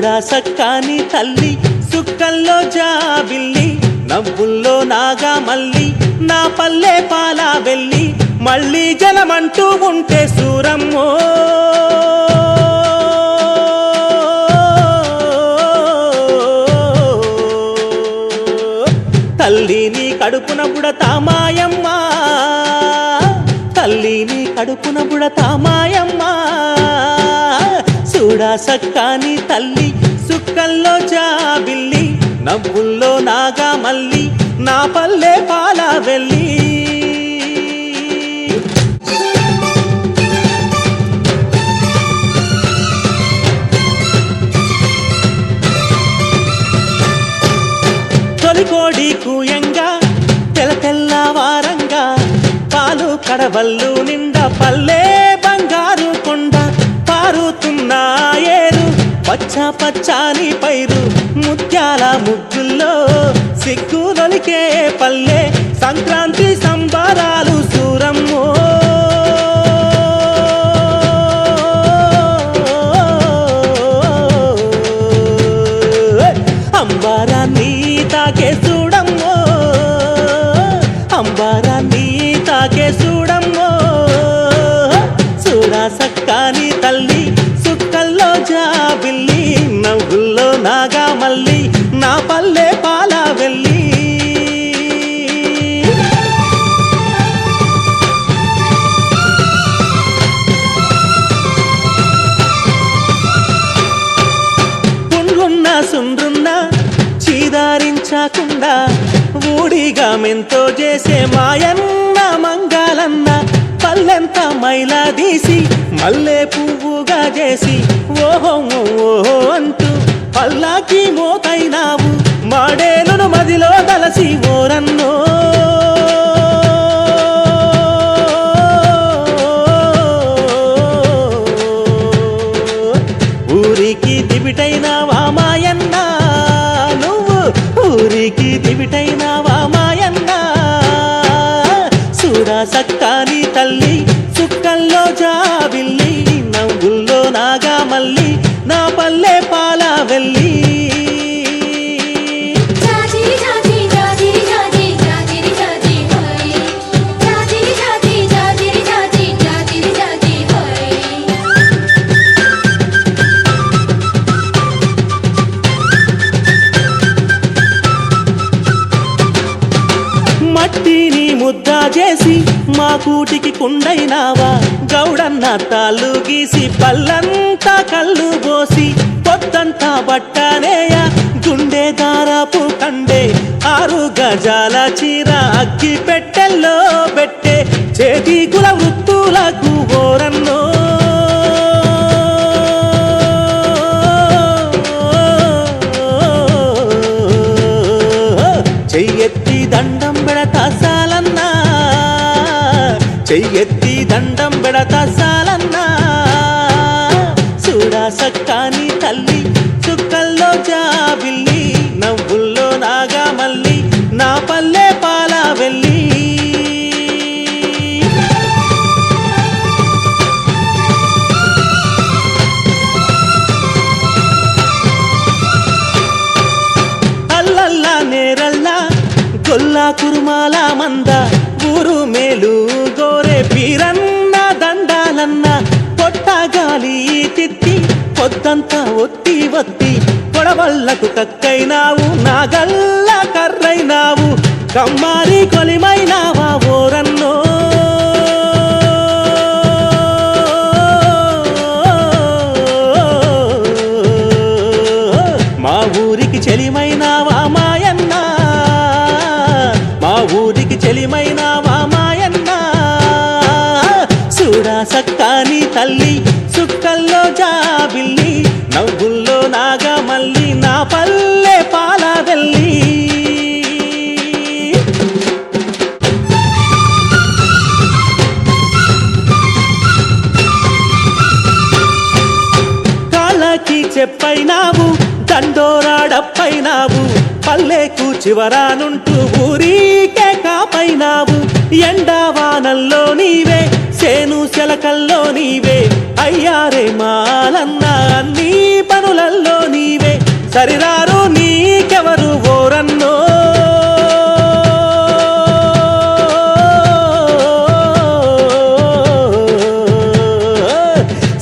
చూడా సక్కాని తల్లి సుక్కల్లో జాబిల్లి నవ్వుల్లో నాగా మల్లి నా పల్లె పాలా వెళ్ళి మళ్ళీ జలమంటూ ఉంటే సూరమ్మో తల్లిని కడుపున బుడతా మాయమ్మ తల్లిని కడుపున బుడతా మాయమ్మ చూడా సక్కాని తల్లి సుక్కల్లో జాబిల్లి నవ్వుల్లో నాగా మల్లి నా పల్లె పాలా వెళ్ళి తొలికోడి కూయంగా తెల్లవారంగా పాలు కడవల్లు నిండా పల్లె బంగారు కొండ పారుతున్న ఏరు పచ్చ పచ్చాని పైరు ముత్యాల ముగ్గుల్లో సిగ్గులొలికే పల్లె సంక్రాంతి సంబరాలు సూరమ్మో అంబారాన్ని తాకే చూడమ్మో అంబారాన్ని తాకే చూడమ్మో చూడా సక్కాని తల్లి సుక్కల్లో జాబిల్లి నవ్వుల్లో నాగా మల్లి నా పల్లె పాలా వెళ్ళి పుండ్లున్న సుండ్రున్న చీదారించకుండా ఊడిగా మెంతో చేసే మాయన్న మంగాలన్న పల్లెంత మైలా తీసి మల్లె పువ్వుగా చేసి ఓహో ఓహో అంటూ పల్లాకి మోతైనావు మాడేలును మదిలో దలసి ఓరన్నో ఊరికి దివిటైనావా మాయన్న నువ్వు ఊరికి దివిటైనావా మాయన్న చూడా సక్కాని తల్లి సుక్కల్లో జాబిల్లి నవ్వుల్లో నాగా మల్లి నా పల్లె పాలా వెళ్ళి మట్టిని ముద్దా చేసి మా కూటికి కుండైనావా గౌడన్న తాళ్ళు గీసి పల్లంతా కళ్ళు పోసి పొద్దంతా బట్టనేయ గుండె దారాపు కండే 6 గజాల చీర అగ్గి పెట్టెల్లో పెట్టే చేతి కుల వృత్తులకు ఓరన్నో చెయ్యెత్తి దండం పెడతా సాలన్నా చెయ్యెత్తి దండం పెడతా సాలన్నా చూడా సక్కాని తల్లి చుక్కల్లో జాబిల్లి నవ్వుల్లో నాగా మల్లి నా పల్లె పాలా వెళ్ళి అల్లల్లా నేరల్లా గొల్లా కురుమాల మంద ఊరు మేలు గోరే పీరన్న దండాలన్న పొట్టగాలి తిత్తి పొద్దంతా ఒత్తి ఒత్తి కొడవళ్లకు కక్కైనావు నాగల్ల కర్రైనావు కమ్మారి కొలిమైనావా ఓరన్నో మా ఊరికి చెలిమైనావా మాయన్న మా ఊరికి చెలిమైనావా మాయన్న చూడా సక్కాని తల్లి సుక్కల్లో జాబిల్లి నవ్వుల్లో నాగా మల్లి నా పల్లె పాలా వెళ్ళి కాళ్ళకి చెప్పైనావు దండోరాడప్పైనావు పల్లెకు చివరానుంటూ ఊరికే కాపైనావు ఎండావానల్లో నీవే సేను శలకల్లో నీవే అయ్యారే మాలన్న అన్ని పనులల్లో నీవే సరిరారు నీకెవరు ఓరన్నో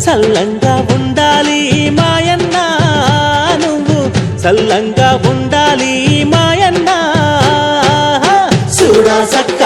సల్లంగా ఉండాలి మాయన్న నువ్వు సల్లంగా ఉండాలి మాయన్న చూడా సక్క